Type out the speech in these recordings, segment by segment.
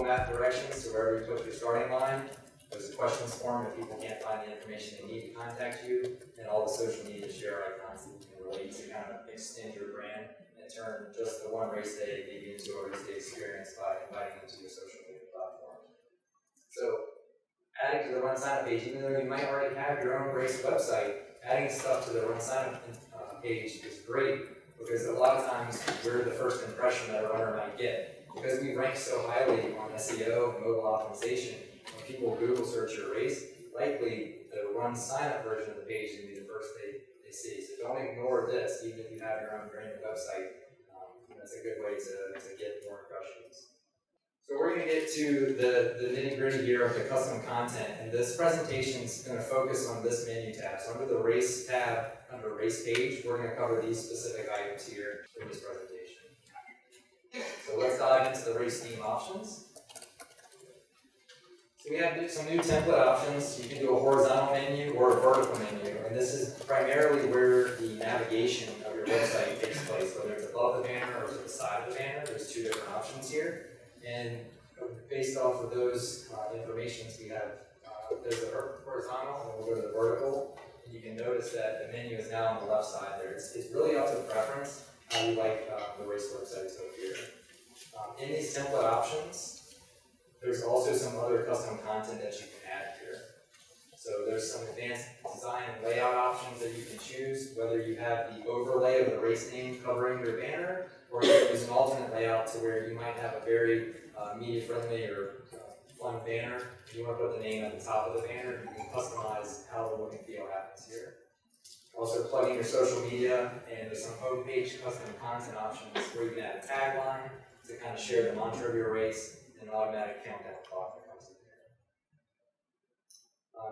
Google Map directions to wherever you put your starting line. There's a questions form if people can't find the information they need to contact you, and all the social media share icons that you can relate to kind of extend your brand and turn just the one race day maybe into a race day experience by inviting them to your social media platform. So, adding to the RunSignup page, even though you might already have your own race website, adding stuff to the RunSignup page is great because a lot of times we're the first impression that a runner might get. Because we rank so highly on SEO and mobile optimization, when people Google search your race, likely the RunSignup version of the page will be the first they see. So don't ignore this, even if you have your own branded website. That's a good way to get more impressions. So we're going to get to the nitty-gritty here of the custom content, and this presentation is going to focus on this menu tab. So under the race tab, under race page, we're going to cover these specific items here in this presentation. So let's dive into the race theme options. So we have some new template options. You can do a horizontal menu or a vertical menu, and this is primarily where the navigation of your website takes place, whether it's above the banner or to the side of the banner. There's two different options here. And based off of those informations, we have there's the horizontal, and we'll go to the vertical. And you can notice that the menu is now on the left side there. It's really up to preference how you like the race website to appear. In these template options, there's also some other custom content that you can add here. So there's some advanced design and layout options that you can choose, whether you have the overlay of the race name covering your banner, or you can use an alternate layout to where you might have a very media-friendly or fun banner. If you want to put the name at the top of the banner, you can customize how the look and feel happens here. Also plug in your social media, and there's some homepage custom content options where you can add a tagline to kind of share the mantra of your race, and an automatic countdown clock that comes in there.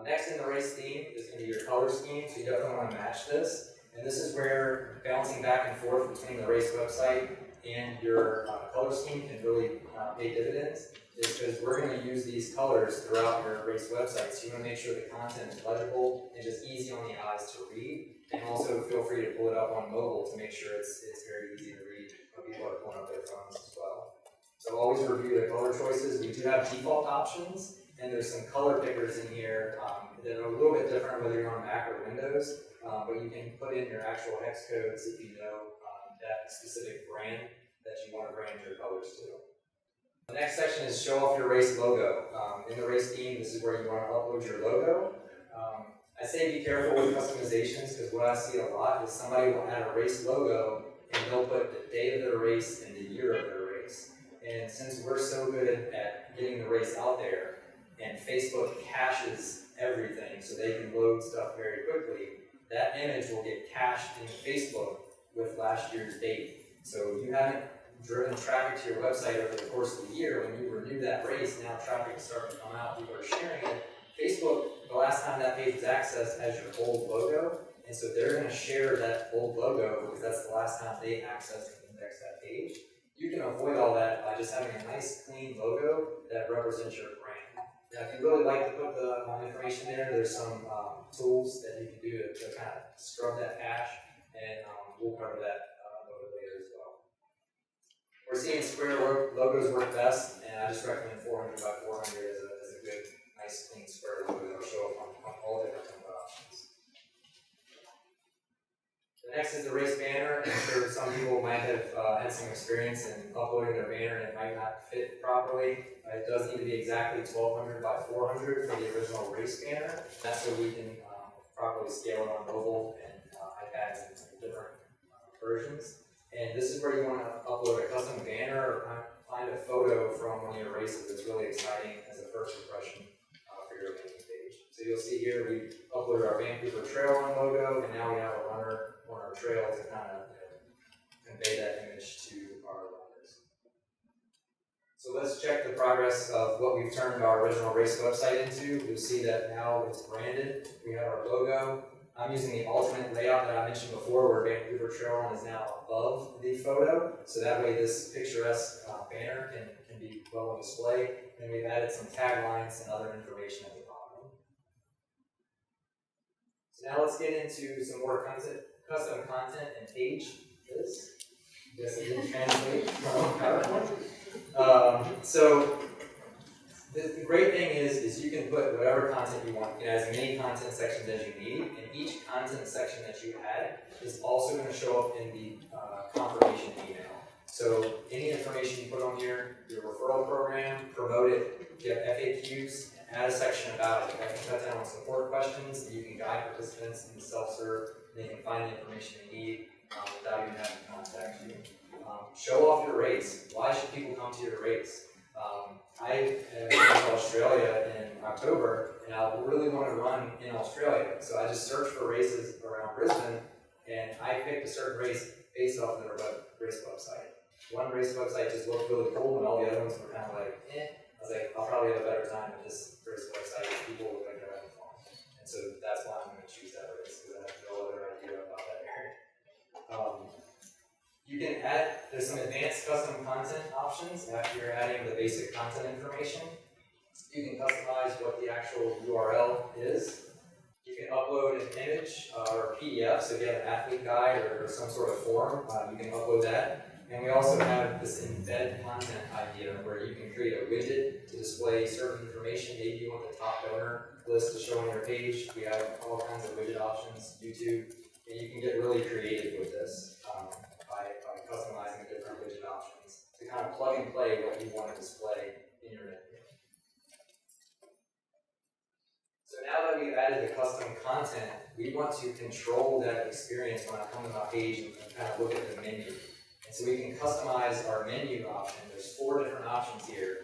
Next in the race theme is going to be your color scheme, so you definitely want to match this. And this is where bouncing back and forth between the race website and your color scheme can really pay dividends, is because we're going to use these colors throughout your race website. So you want to make sure the content is legible and just easy on the eyes to read. And also feel free to pull it up on mobile to make sure it's very easy to read when people are pulling up their phones as well. So always review the color choices. We do have default options, and there's some color pickers in here that are a little bit different whether you're on Mac or Windows, but you can put in your actual hex codes if you know that specific brand that you want to brand your colors to. The next section is show off your race logo. In the race theme, this is where you want to upload your logo. I say be careful with customizations, because what I see a lot is somebody will add a race logo and they'll put the date of their race and the year of their race. And since we're so good at getting the race out there, and Facebook caches everything so they can load stuff very quickly, that image will get cached in Facebook with last year's date. So if you haven't driven traffic to your website over the course of the year, when you renew that race, now traffic is starting to come out, people are sharing it. Facebook, the last time that page was accessed, has your old logo, and so they're going to share that old logo because that's the last time they accessed and indexed that page. You can avoid all that by just having a nice, clean logo that represents your brand. Now, if you really like to put the information there, there's some tools that you can do to kind of scrub that cache, and we'll cover that a little bit later as well. We're seeing square logos work best, and I just recommend 400 by 400 as a good, nice, clean square logo that will show up on all different template options. The next is the race banner. I'm sure some people might have had some experience in uploading their banner and it might not fit properly. It does need to be exactly 1200 by 400 for the original race banner. That's so we can properly scale it on mobile and iPads and different versions. And this is where you want to upload a custom banner or find a photo from one of your races that's really exciting as a first impression for your landing page. So you'll see here we uploaded our Vancouver Trail Run logo, and now we have a runner on our trail to kind of convey that image to our runners. So let's check the progress of what we've turned our original race website into. You'll see that now it's branded. We have our logo. I'm using the alternate layout that I mentioned before, where Vancouver Trail Run is now above the photo, so that way this picturesque banner can be well on display. And we've added some taglines and other information at the bottom. So now let's get into some more custom content and pages. Yes, it didn't translate from PowerPoint. So The great thing is you can put whatever content you want. You can add as many content sections as you need, and each content section that you add is also going to show up in the confirmation email. So any information you put on here, your referral program, promote it, get FAQs, and add a section about it. I can cut down on support questions, and you can guide participants in the self-serve, and they can find the information they need without even having to contact you. Show off your race. Why should people come to your race? I went to Australia in October, and I really want to run in Australia. So I just searched for races around Brisbane, and I picked a certain race based off their race website. One race website just looked really cool, and all the other ones were kind of like, eh. I was like, I'll probably have a better time with this race website if people look like they're having fun. And so that's why I'm going to choose that race, because I have no other idea about that area. You can add, there's some advanced custom content options after you're adding the basic content information. You can customize what the actual URL is. You can upload an image or a PDF, so if you have an athlete guide or some sort of form, you can upload that. And we also have this embed content idea where you can create a widget to display certain information. Maybe you want the top donor list to show on your page. We have all kinds of widget options, YouTube, and you can get really creative with this. By customizing different widget options to kind of plug and play what you want to display in your menu. So now that we've added the custom content, we want to control that experience when I come to my page and kind of look at the menu. And so we can customize our menu option. There's 4 different options here.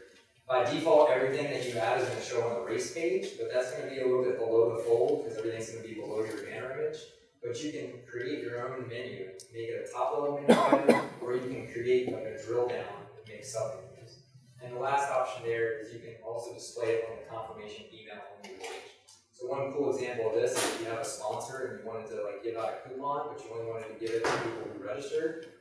By default, everything that you add is going to show on the race page, but that's going to be a little bit below the fold because everything's going to be below your banner image. But you can create your own menu, make it a top-level menu item, or you can create like a drill down and make sub-menus. And the last option there is you can also display it on the confirmation email on your page. So one cool example of this is if you have a sponsor and you wanted to like give out a coupon, but you only wanted to give it to people who registered.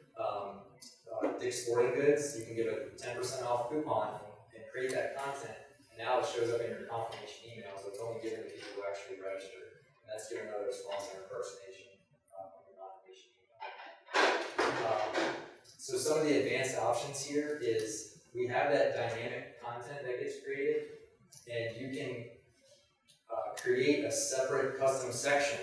Dick's Sporting Goods, you can give a 10% off coupon and create that content. And now it shows up in your confirmation email, so it's only given to people who actually registered. And that's giving another sponsor impersonation on your confirmation email. So some of the advanced options here is we have that dynamic content that gets created, and you can create a separate custom section,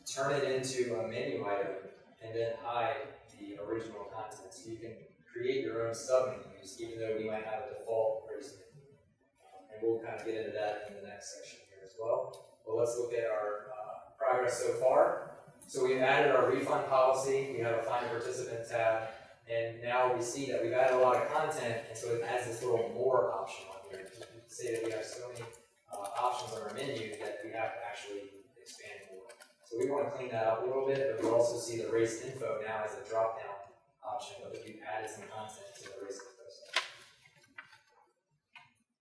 turn it into a menu item, and then hide the original content. So you can create your own sub-menus, even though we might have a default race menu. And we'll kind of get into that in the next section here as well. Well, let's look at our progress so far. So we've added our refund policy, we have a find a participant tab, and now we see that we've added a lot of content, and so it adds this little more option on here. You can say that we have so many options on our menu that we have to actually expand more. So we want to clean that up a little bit, but we also see the race info now as a drop-down option, but we've added some content to the race info section.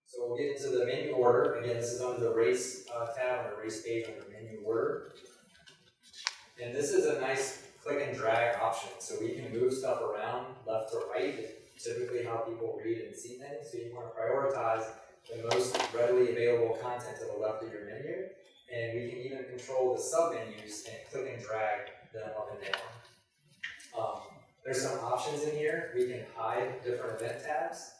So we'll get into the menu order. Again, this is under the race tab on the race page under menu order. And this is a nice click and drag option. So we can move stuff around left to right. It's typically how people read and see things. So you want to prioritize the most readily available content to the left of your menu. And we can even control the sub-menus and click and drag them up and down. There's some options in here. We can hide different event tabs.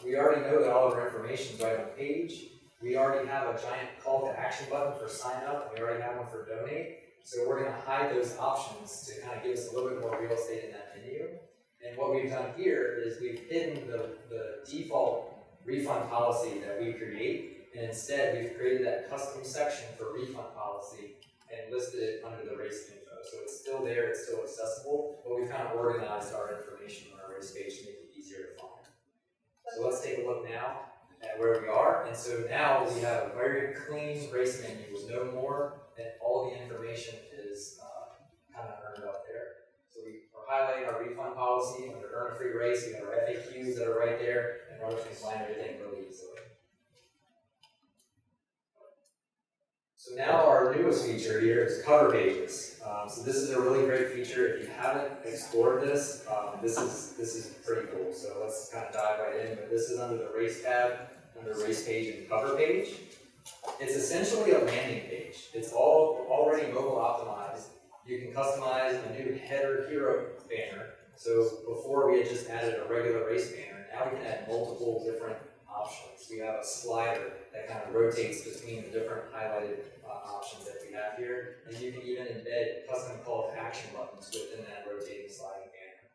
We already know that all of our information is right on the page. We already have a giant call to action button for sign up. We already have one for donate. So we're going to hide those options to kind of give us a little bit more real estate in that menu. And what we've done here is we've hidden the default refund policy that we create. And instead, we've created that custom section for refund policy and listed it under the race info. So it's still there, it's still accessible, but we've kind of organized our information on our race page to make it easier to find. So let's take a look now at where we are. And so now we have a very clean race menu with no more, and all the information is kind of earned up there. So we are highlighting our refund policy under earn a free race. We have our FAQs that are right there, and runners can find everything really easily. So now our newest feature here is cover pages. So this is a really great feature. If you haven't explored this, this is pretty cool. So let's kind of dive right in. But this is under the race tab, under race page and cover page. It's essentially a landing page. It's all already mobile optimized. You can customize a new header hero banner. So before we had just added a regular race banner. Now we can add multiple different options. We have a slider that kind of rotates between the different highlighted options that we have here, and you can even embed custom call to action buttons within that rotating sliding banner.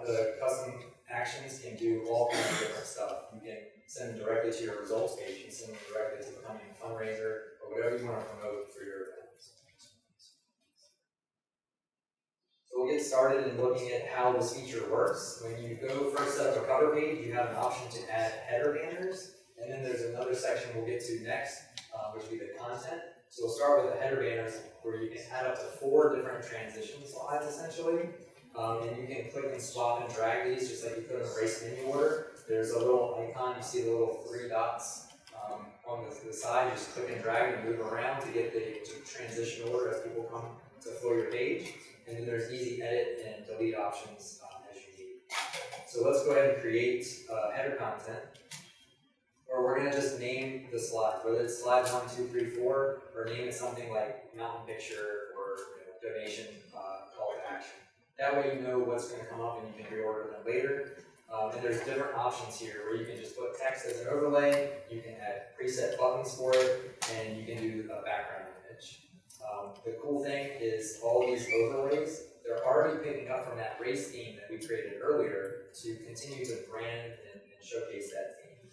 The custom actions can do all kinds of different stuff. You can send them directly to your results page, you can send them directly to becoming a fundraiser, or whatever you want to promote for your events. So we'll get started in looking at how this feature works. When you go first set up a cover page, you have an option to add header banners, and then there's another section we'll get to next, which will be the content. So we'll start with the header banners, where you can add up to 4 different transition slides, essentially. And you can click and swap and drag these just like you could in a race menu order. There's a little icon, you see the little 3 dots on the side. You just click and drag and move around to get the transition order as people come to fill your page. And then there's easy edit and delete options as you need. So let's go ahead and create header content. Or we're going to just name the slides, whether it's slide 1, 2, 3, 4, or name it something like mountain picture or donation call to action. That way you know what's going to come up and you can reorder them later. And there's different options here where you can just put text as an overlay, you can add preset buttons for it, and you can do a background image. The cool thing is all these overlays, they're already picking up from that race theme that we created earlier to continue to brand and showcase that theme.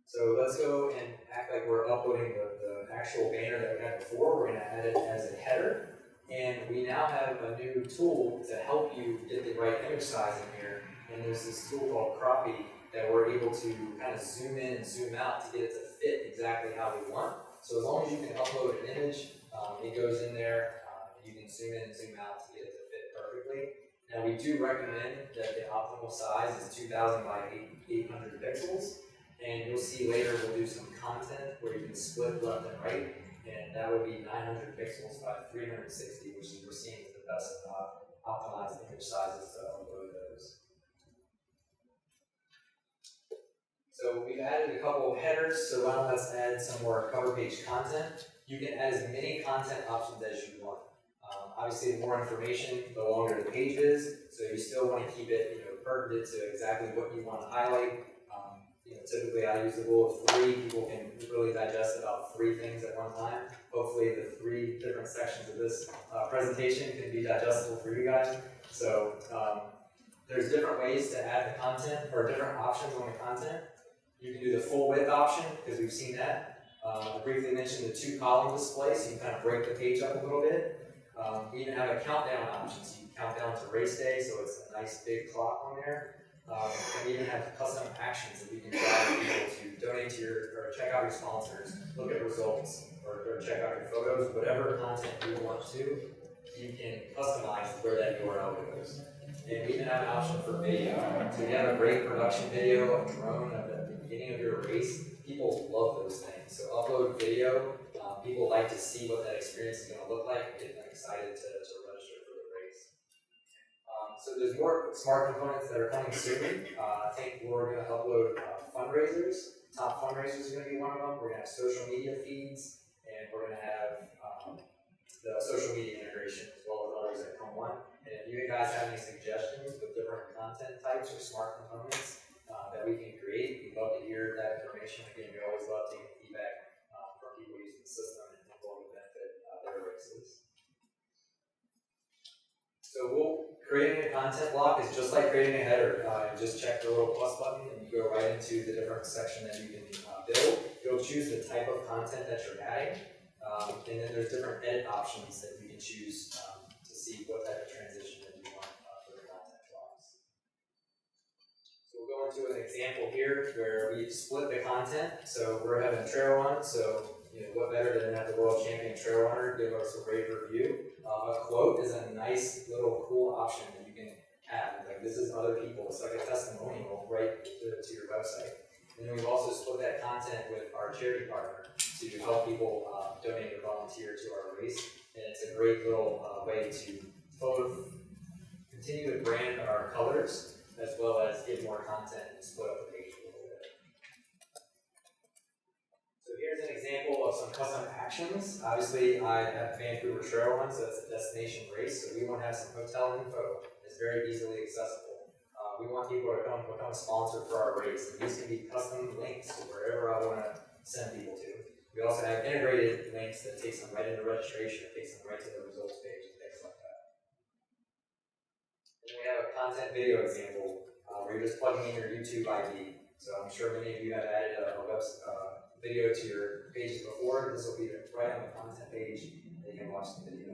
So let's go and act like we're uploading the actual banner that we had before. We're going to add it as a header. And we now have a new tool to help you get the right image size in here. And there's this tool called Croppy that we're able to kind of zoom in and zoom out to get it to fit exactly how we want. So as long as you can upload an image, it goes in there. You can zoom in and zoom out to get it to fit perfectly. Now we do recommend that the optimal size is 2000 by 800 pixels. And you'll see later we'll do some content where you can split left and right. And that would be 900 pixels by 360, which is we're seeing is the best optimized image sizes to upload those. So we've added a couple of headers, so now let's add some more cover page content. You can add as many content options as you want. Obviously, the more information, the longer the page is, so you still want to keep it pertinent to exactly what you want to highlight. Typically I use the rule of 3. People can really digest about 3 things at one time. Hopefully the 3 different sections of this presentation can be digestible for you guys. So there's different ways to add the content, or different options on the content. You can do the full width option, because we've seen that. I briefly mentioned the 2-column display, so you can kind of break the page up a little bit. We even have a countdown option, so you can count down to race day, so it's a nice big clock on there. And we even have custom actions that you can drive people to donate to or check out your sponsors, look at results, or check out your photos, whatever content you want to, you can customize where that URL goes. And we even have an option for video. So if you have a great production video of a drone at the beginning of your race, people love those things. So upload video, people like to see what that experience is going to look like and get them excited to register for the race. So there's more smart components that are coming soon. I think we're going to upload fundraisers. Top fundraisers are going to be one of them. We're going to have social media feeds, and we're going to have the social media integration as well as others that come on. And if you guys have any suggestions with different content types or smart components that we can create, we'd love to hear that information. Again, we always love taking feedback from people using the system and what would benefit their races. So creating a content block is just like creating a header. Just check the little plus button and you go right into the different section that you can build. You'll choose the type of content that you're adding. And then there's different edit options that you can choose to see what type of transition that you want for the content blocks. So we'll go into an example here where we've split the content. So we're having a trail run. So what better than have the world champion trail runner give us a great review. A quote is a nice little cool option that you can add. Like, this is other people. It's like a testimonial right to your website. And then we've also split that content with our charity partner to help people donate or volunteer to our race. And it's a great little way to both continue to brand our colors as well as get more content and split up the page a little bit. So here's an example of some custom actions. Obviously, I have Vancouver Trail Run, so it's a destination race, so we want to have some hotel info that's very easily accessible. We want people to become a sponsor for our race. And these can be custom links to wherever I want to send people to. We also have integrated links that takes them right into registration, that takes them right to the results page, and things like that. And we have a content video example where you're just plugging in your YouTube ID. So I'm sure many of you have added a video to your pages before. This will be right on the content page that you can watch the video.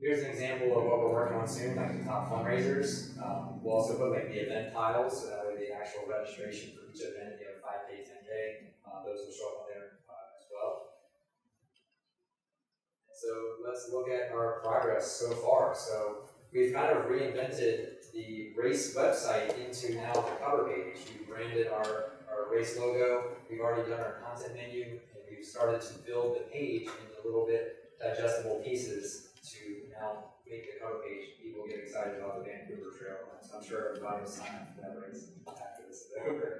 Here's an example of what we're working on soon, like the top fundraisers. We'll also put like the event tiles, so that way the actual registration for each event, you have 5K, 10K, those will show up on there as well. So let's look at our progress so far. So we've kind of reinvented the race website into now the cover page. We've branded our race logo, we've already done our content menu, and we've started to build the page into little bit digestible pieces to now make the cover page. People get excited about the Vancouver Trail Run. So I'm sure everybody will sign up for that race after this is over.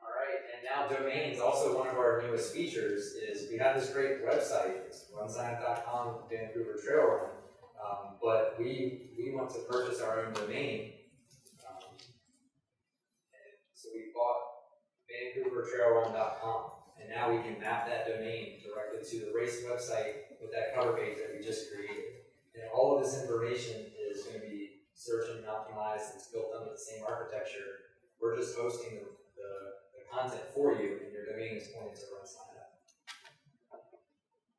Alright, and now domains, also one of our newest features, is we have this great website, it's RunSignup.com, Vancouver Trail Run, but we want to purchase our own domain. So we bought VancouverTrailRun.com. And now we can map that domain directly to the race website with that cover page that we just created. And all of this information is going to be search engine optimized. It's built under the same architecture. We're just hosting the content for you, and your domain is pointed to RunSignup.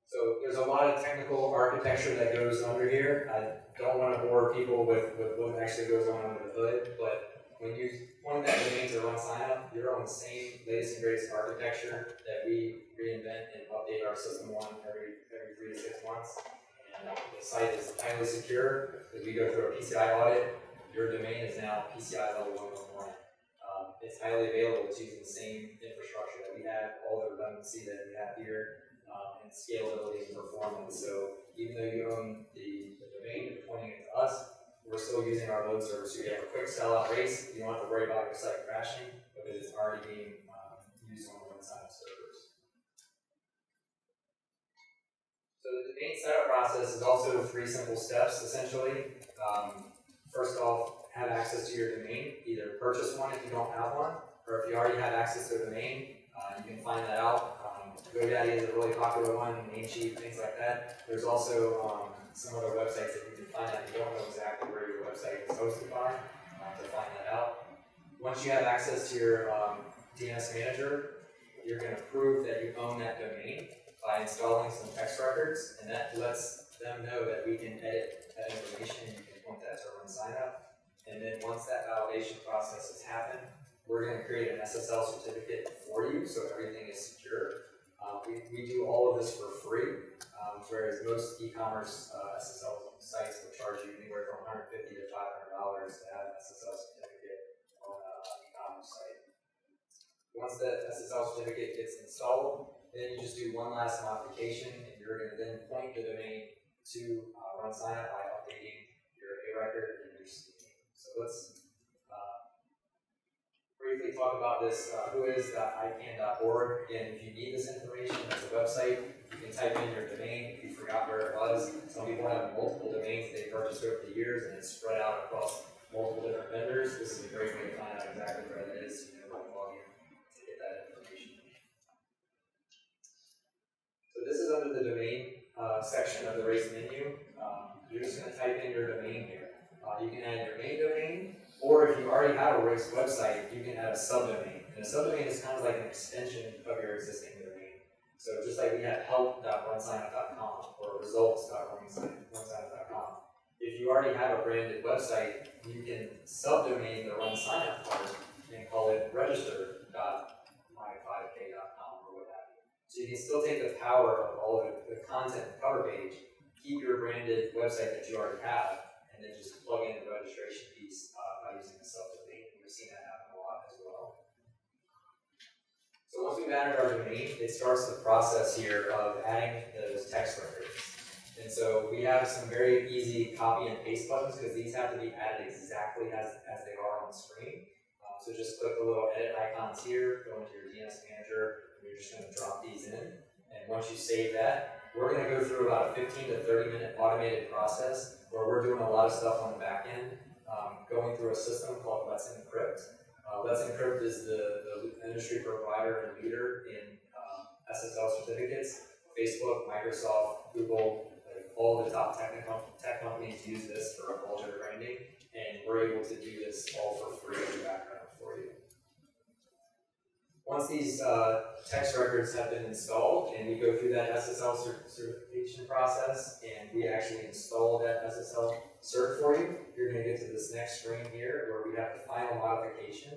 So there's a lot of technical architecture that goes under here. I don't want to bore people with what actually goes on under the hood, but when you point that domain to RunSignup, you're on the same latest and greatest architecture that we reinvent and update our system on every 3 to 6 months. And the site is highly secure. As we go through a PCI audit, your domain is now PCI level 111. It's highly available. It's using the same infrastructure that we have, all the redundancy that we have here, and scalability and performance. So even though you own the domain, you're pointing it to us, we're still using our load server, so you have a quick sellout race. You don't have to worry about your site crashing because it's already being used on the RunSignup servers. So the domain setup process is also 3 simple steps, essentially. First off, have access to your domain. Either purchase one if you don't have one, or if you already have access to a domain, you can find that out. GoDaddy is a really popular one, Namecheap, things like that. There's also some other websites that you can find out. You don't know exactly where your website is hosted by to find that out. Once you have access to your DNS manager, you're going to prove that you own that domain by installing some text records, and that lets them know that we can edit that information. You can point that to RunSignup. And then once that validation process has happened, we're going to create an SSL certificate for you so everything is secure. We do all of this for free, whereas most e-commerce SSL sites will charge you anywhere from $150 to $500 to have an SSL certificate on an e-commerce site. Once that SSL certificate gets installed, then you just do one last modification, and you're going to then point the domain to RunSignup by updating your A record and your C. So let's briefly talk about this whois.icann.org. Again, if you need this information, it's a website. You can type in your domain if you forgot where it was. Some people have multiple domains they purchased over the years, and it's spread out across multiple different vendors. This is a great way to find out exactly where that is. You know, log in to get that information. So this is under the domain section of the race menu. You're just going to type in your domain here. You can add your main domain, or if you already have a race website, you can add a subdomain. And a subdomain is kind of like an extension of your existing domain. So just like we have help.runsignup.com or results.runsignup.com. If you already have a branded website, you can subdomain the RunSignup part and call it register.my5k.com or what have you. So you can still take the power of all of the content cover page, keep your branded website that you already have, and then just plug in the registration piece by using a subdomain. We've seen that happen a lot as well. So once we've added our domain, it starts the process here of adding those text records. And so we have some very easy copy and paste buttons because these have to be added exactly as they are on the screen. So just click the little edit icons here, go into your DNS manager, and you're just going to drop these in. And once you save that, we're going to go through about a 15 to 30-minute automated process where we're doing a lot of stuff on the back end, going through a system called Let's Encrypt. Let's Encrypt is the industry provider and leader in SSL certificates. Facebook, Microsoft, Google, like all the top tech companies use this for all their branding, and we're able to do this all for free in the background for you. Once these text records have been installed, and we go through that SSL certification process, and we actually install that SSL cert for you, you're going to get to this next screen here where we have the final modification.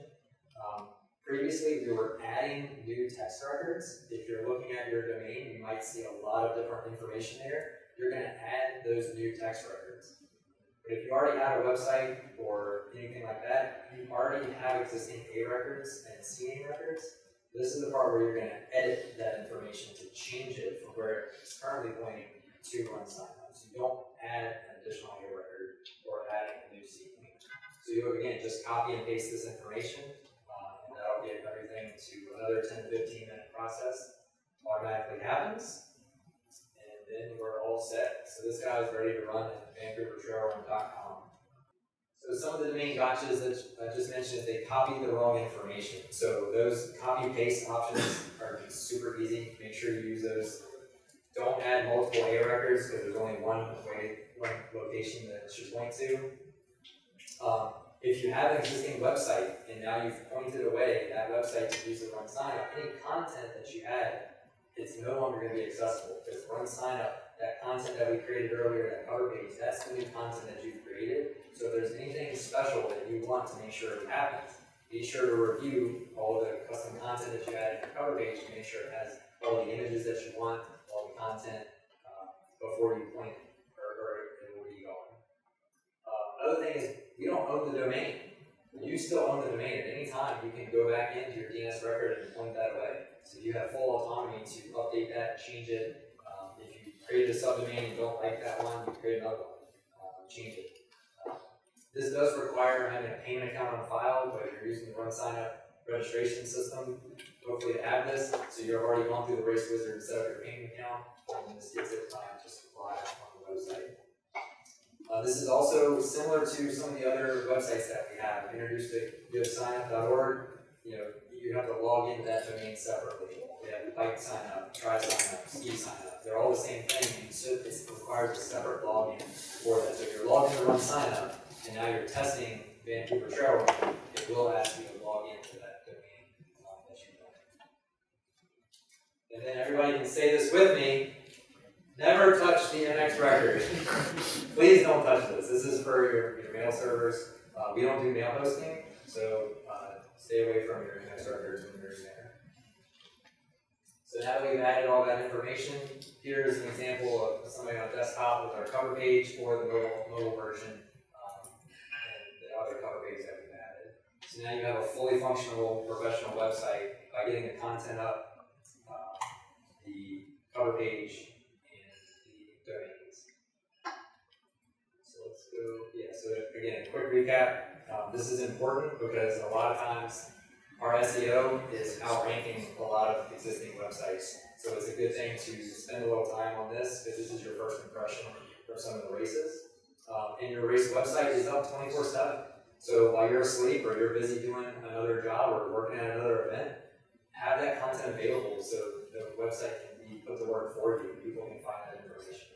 Previously, we were adding new text records. If you're looking at your domain, you might see a lot of different information there. You're going to add those new text records. But if you already have a website or anything like that, you already have existing A records and C name records. This is the part where you're going to edit that information to change it from where it's currently pointing to RunSignup. So you don't add an additional A record or add a new C name. So you, again, just copy and paste this information. That'll get everything to another 10 to 15 minute process. Automatically happens, and then we're all set. So this guy is ready to run at VancouverTrailRun.com. So some of the main gotchas that I just mentioned is they copy the wrong information. So those copy paste options are super easy. Make sure you use those. Don't add multiple A records because there's only one location that it should point to. If you have an existing website and now you've pointed away that website to use the RunSignup, any content that you add, it's no longer going to be accessible because RunSignup, that content that we created earlier, that cover page, that's the new content that you've created. So if there's anything special that you want to make sure it happens, be sure to review all the custom content that you added to the cover page to make sure it has all the images that you want, all the content before you point or it will be going. Another thing is, we don't own the domain. You still own the domain. At any time, you can go back into your DNS record and point that away. So you have full autonomy to update that, change it. If you created a subdomain and don't like that one, you create another one, change it. This does require having a payment account on file, but if you're using the RunSignup registration system, hopefully you have this. So you've already gone through the Race Wizard and set up your payment account, and this gets it just live on the website. This is also similar to some of the other websites that we have. Introduced to GiveSignup.org. You have to log into that domain separately. We have Bike Signup, Try Signup, Ski Signup. They're all the same thing. So it requires a separate login for that. So if you're logged into RunSignup and now you're testing Vancouver Trail Run, it will ask you to log into that domain that you know. And then everybody can say this with me. Never touch the MX record. Please don't touch this. This is for your mail servers. We don't do mail hosting, so stay away from your MX records when you're in there. So now that we've added all that information, here's an example of somebody on a desktop with our cover page or the mobile version and the other cover page that we've added. So now you have a fully functional professional website by getting the content up, the cover page, domains. So let's go, so again, a quick recap. This is important because a lot of times our SEO is outranking a lot of existing websites. So it's a good thing to spend a little time on this because this is your first impression of some of the races. And your race website is up 24/7. So while you're asleep or you're busy doing another job or working at another event, have that content available so the website can be put to work for you. People can find that information.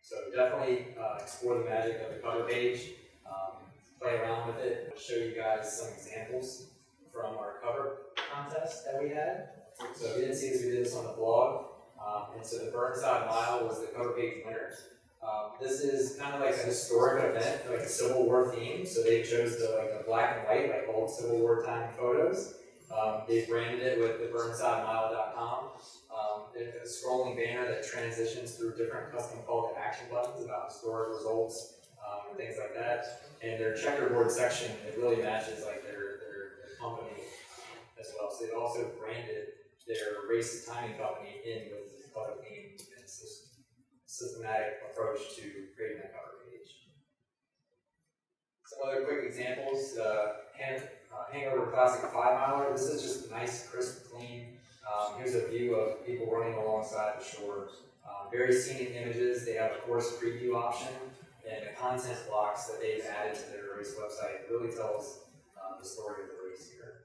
So definitely explore the magic of the cover page, play around with it. I'll show you guys some examples from our cover contest that we had. So if you didn't see this, we did this on the blog. And so the Burnside Mile was the cover page winner. This is kind of like a historic event, like a Civil War theme. So they chose the black and white, like old Civil War time photos. They branded it with the BurnsideMile.com. A scrolling banner that transitions through different custom call to action buttons about historic results and things like that. And their checkerboard section, it really matches like their company as well. So they also branded their race timing company in with the color theme and systematic approach to creating that cover page. Some other quick examples. Hangover Classic 5 Miler. This is just nice, crisp, clean Here's a view of people running alongside the shore. Very scenic images. They have a course preview option, and the content blocks that they've added to their race website really tells the story of the race here.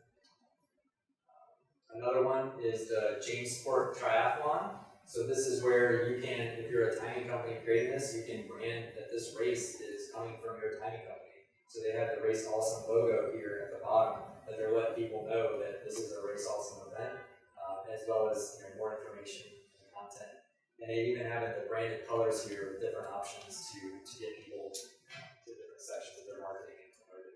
Another one is the James Sport Triathlon. So this is where you can, if you're a timing company creating this, you can brand that this race is coming from your timing company. So they have the Race Awesome logo here at the bottom that they're letting people know that this is a Race Awesome event, as well as more information and content. And they even have the branded colors here with different options to get people to different sections of their marketing and promoting.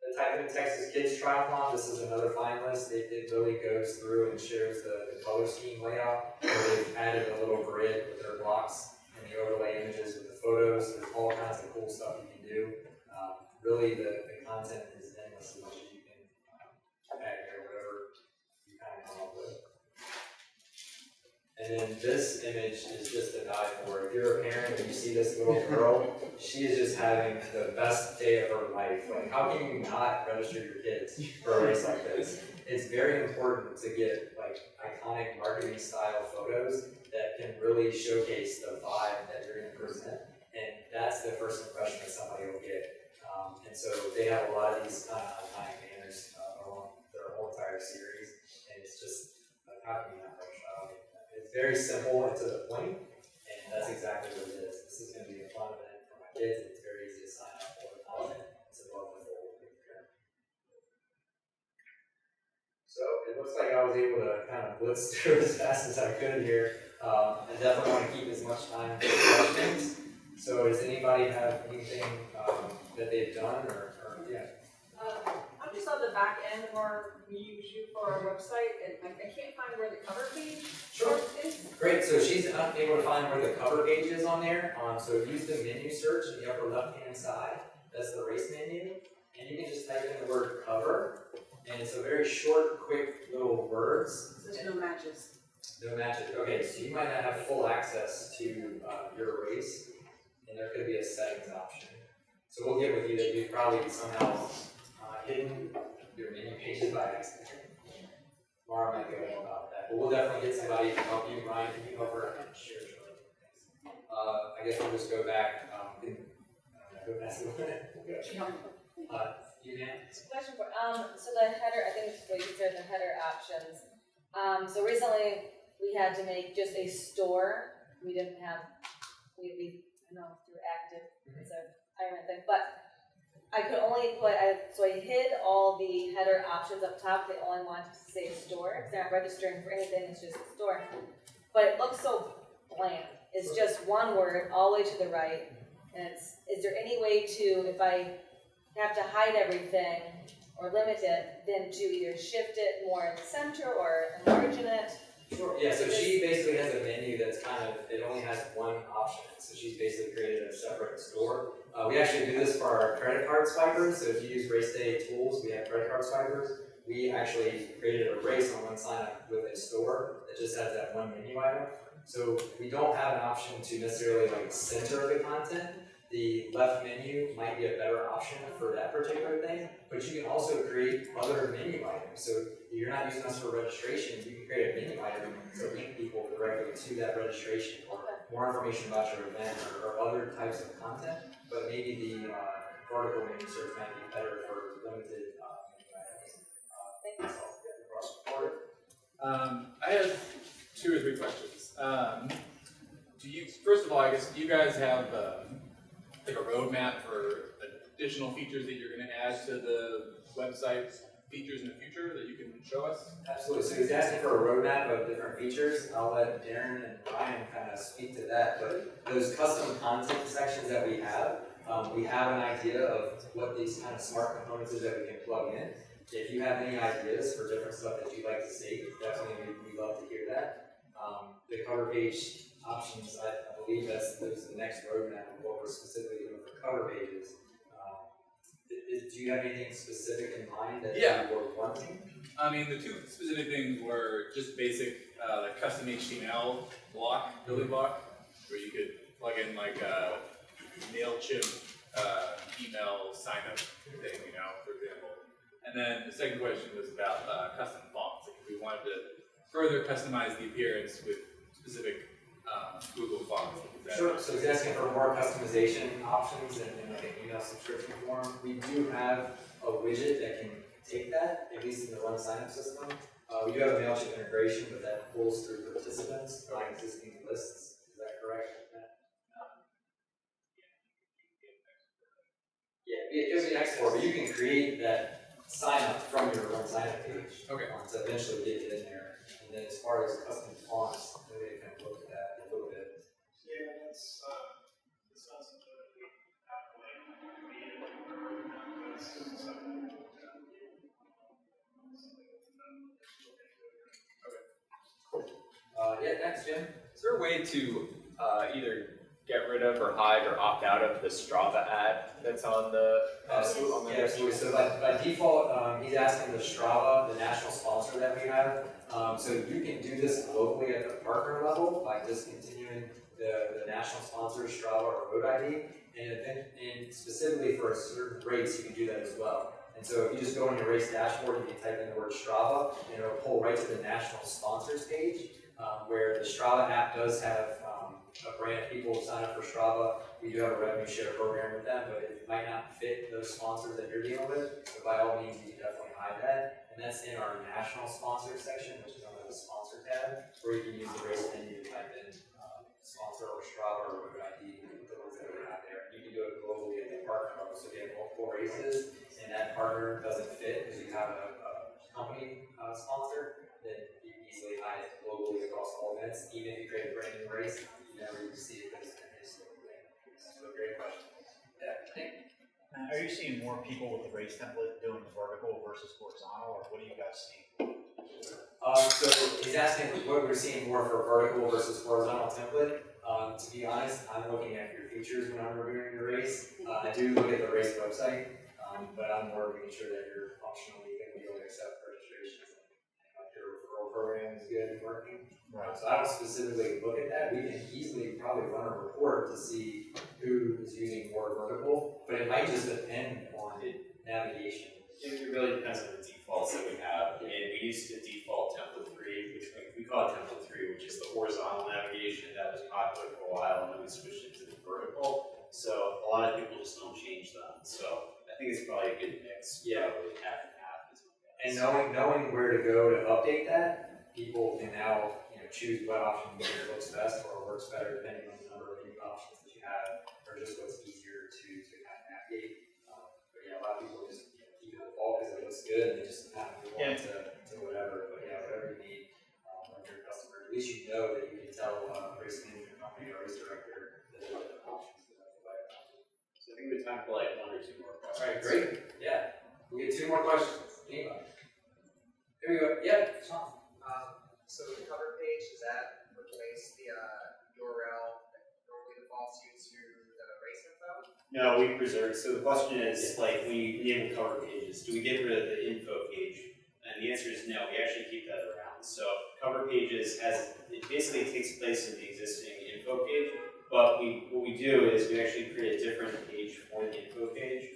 The Type in Texas Kids Triathlon, this is another finalist. It really goes through and shares the color scheme layout. They've added a little grid with their blocks and the overlay images with the photos. There's all kinds of cool stuff you can do. Really, the content is endless as much as you can add here, whatever you kind of come up with. And then this image is just to die for. If you're a parent and you see this little girl, she is just having the best day of her life. Like, how can you not register your kids for a race like this? It's very important to get like iconic marketing style photos that can really showcase the vibe that you're going to present. And that's the first impression that somebody will get. And so they have a lot of these kind of iconic banners along their whole entire series. And it's just like, how can you not register? It's very simple and to the point, and that's exactly what it is. This is going to be a fun event for my kids. It's very easy to sign up for the content. It's above the fold. So it looks like I was able to kind of blitz through as fast as I could here. I definitely want to keep as much time for questions. So does anybody have anything that they've done or yeah? I'm just on the back end where we use you for our website, and I can't find where the cover page is. Great, so she's able to find where the cover page is on there. So use the menu search in the upper left-hand side. That's the race menu. And you can just type in the word cover. And it's a very short, quick little words. There's no matches. No matches. Okay, so you might not have full access to your race. And there could be a settings option. So we'll get with you that you've probably somehow hidden your menu pages by accident. Mara might go about that, but we'll definitely get somebody to help you. Ryan, can you help her? Sure. I guess we'll just go back. Go past the you man? Question for so the header, I think it's what you said, the header options. So recently we had to make just a store. We didn't have I know through active it's a Ironman thing, but I could only put so I hid all the header options up top. They only wanted to say store. They're not registering for anything, it's just a store. But it looks so bland. It's just one word all the way to the right. And is there any way to, if I have to hide everything or limit it, then to either shift it more in the center or enlargen it? Sure. Yeah, so she basically has a menu that's it only has one option. So she's basically created a separate store. We actually do this for our credit card swipers. So if you use Race Day tools, we have credit card swipers. We actually created a race on one sign up with a store that just has that one menu item. So we don't have an option to necessarily center the content. The left menu might be a better option for that particular thing, but you can also create other menu items. So if you're not using us for registration, you can create a menu item to link people directly to that registration or more information about your event or other types of content, but maybe the vertical menu search might be better for limited menu items. Thank you. I have 2 or 3 questions. First of all, I guess, do you guys have like a roadmap for additional features that you're going to add to the website's features in the future that you can show us? Absolutely. So he's asking for a roadmap of different features. I'll let Darren and Ryan kind of speak to that. But those custom content sections that we have an idea of what these kind of smart components is that we can plug in. If you have any ideas for different stuff that you'd like to see, definitely we'd love to hear that. The cover page options, I believe that's the next roadmap of what we're specifically doing for cover pages. Do you have anything specific in mind that you were wanting? I mean, the 2 specific things were just basic, like custom HTML building block, where you could plug in like a MailChimp email sign up thing, for example. And then the second question was about custom fonts. Like if we wanted to further customize the appearance with specific Google fonts. Sure, so he's asking for more customization options in like an email subscription form. We do have a widget that can take that, at least in the RunSignup system. We do have a MailChimp integration, but that pulls through participants, not existing lists. Is that correct? Yeah, it gives you an export, but you can create that sign up from your RunSignup page. Okay. To eventually get it in there. And then as far as custom fonts, maybe I can look at that a little bit. Yeah, that's not something that we have Yeah, next, Jim. Is there a way to either get rid of or hide or opt out of the Strava ad that's on the on the Yeah, absolutely. So by default, he's asking the Strava, the national sponsor that we have. So you can do this locally at the partner level by discontinuing the national sponsor, Strava or Road ID. And specifically for a certain race, you can do that as well. And so if you just go on your race dashboard, you can type in the word Strava, and it'll pull right to the national sponsors page, where the Strava app does have a brand of people who sign up for Strava. We do have a revenue share program with them, but it might not fit those sponsors that you're dealing with. So by all means, you can definitely hide that. And that's in our national sponsor section, which is under the sponsor tab, where you can use the race menu to type in sponsor or Strava or Road ID, the ones that we have there. You can do it globally at the partner level. So if you have multiple races and that partner doesn't fit because you have a company sponsor, then you can easily hide it globally across all events. Even if you create a brand new race, you never even see it because it's so a great question. Yeah, thank you. Are you seeing more people with the race template doing the vertical versus horizontal, or what are you guys seeing? So he's asking what we're seeing more for vertical versus horizontal template. To be honest, I'm looking at your features when I'm reviewing the race. I do look at the race website, but I'm more making sure that you're functionally going to be able to accept registrations. Like your referral program is good and working. Right. So I don't specifically look at that. We can easily probably run a report to see who is using more vertical, but it might just depend on navigation. It really depends on the defaults that we have, and we used to default template 3, which we call it template 3, which is the horizontal navigation that was popular for a while, and then we switched it to the vertical. So a lot of people just don't change them. So I think it's probably a good mix. Yeah. Probably half and half. And knowing where to go to update that, people can now choose what option looks best or works better depending on the number of new options that you have, or just what's easier to kind of navigate. But yeah, a lot of people just keep it default because it looks good and they just kind of move on to whatever. But yeah, whatever you need from your customer, at least you know that you can tell a race management company or race director that there are different options to provide. So I think we have time for like 1 or 2 more questions. All right, great. Yeah, we get 2 more questions. Anybody? Here we go. Yeah, Sean. So the cover page, does that replace the URL that normally defaults you to the race info? No, we preserve. So the question is, like, we enable cover pages. Do we get rid of the info page? And the answer is no. We actually keep that around. So cover pages it basically takes place in the existing info page. But what we do is we actually create a different page for the info page.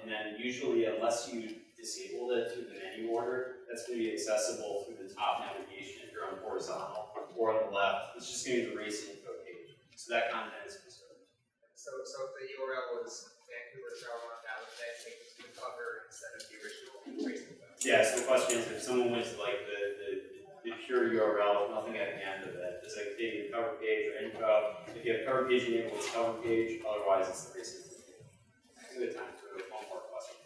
And then usually, unless you disable it through the menu order, that's going to be accessible through the top navigation if you're on horizontal, or on the left. It's just going to be the race info page. So that content is preserved. So if the URL was Vancouver Trail Run, that would then take it to the cover instead of the original race info. Yeah, so the question is, if someone went to like the pure URL with nothing at the end of it, does it take you to the cover page or info? If you have cover page enabled, it's cover page, otherwise it's the race info page. I think we have time for 1 more question.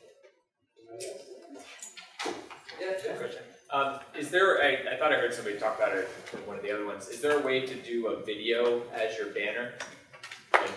Yeah, Jim. question. Is there I thought I heard somebody talk about it in one of the other ones. Is there a way to do a video as your banner?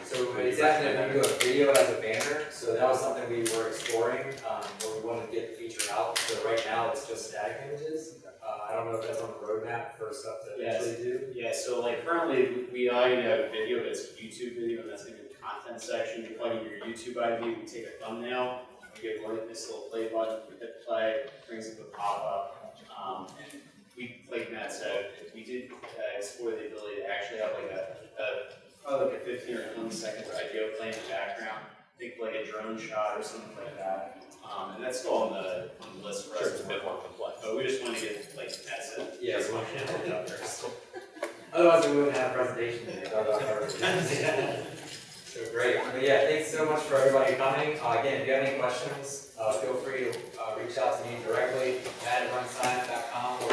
So it's asking if we do a video as a banner, so that was something we were exploring, where we wanted to get the feature out. So right now it's just static images. I don't know if that's on the roadmap for stuff to eventually do. Yeah, so like currently we already have a video that's a YouTube video, and that's in the content section. You plug in your YouTube ID, we take a thumbnail, we get this little play button, we hit play, brings up a pop-up. And we, like Matt said, we did explore the ability to actually have like probably like a 15 or 20 second video play in the background. Think like a drone shot or something like that. And that's still on the list for us. Sure, it's a bit more complex. But we just wanted to get, like, as a, Yeah, as we much info out there. Otherwise, we wouldn't have a presentation today. So great. But yeah, thanks so much for everybody coming. Again, if you have any questions, feel free to reach out to me directly at runsignup.com or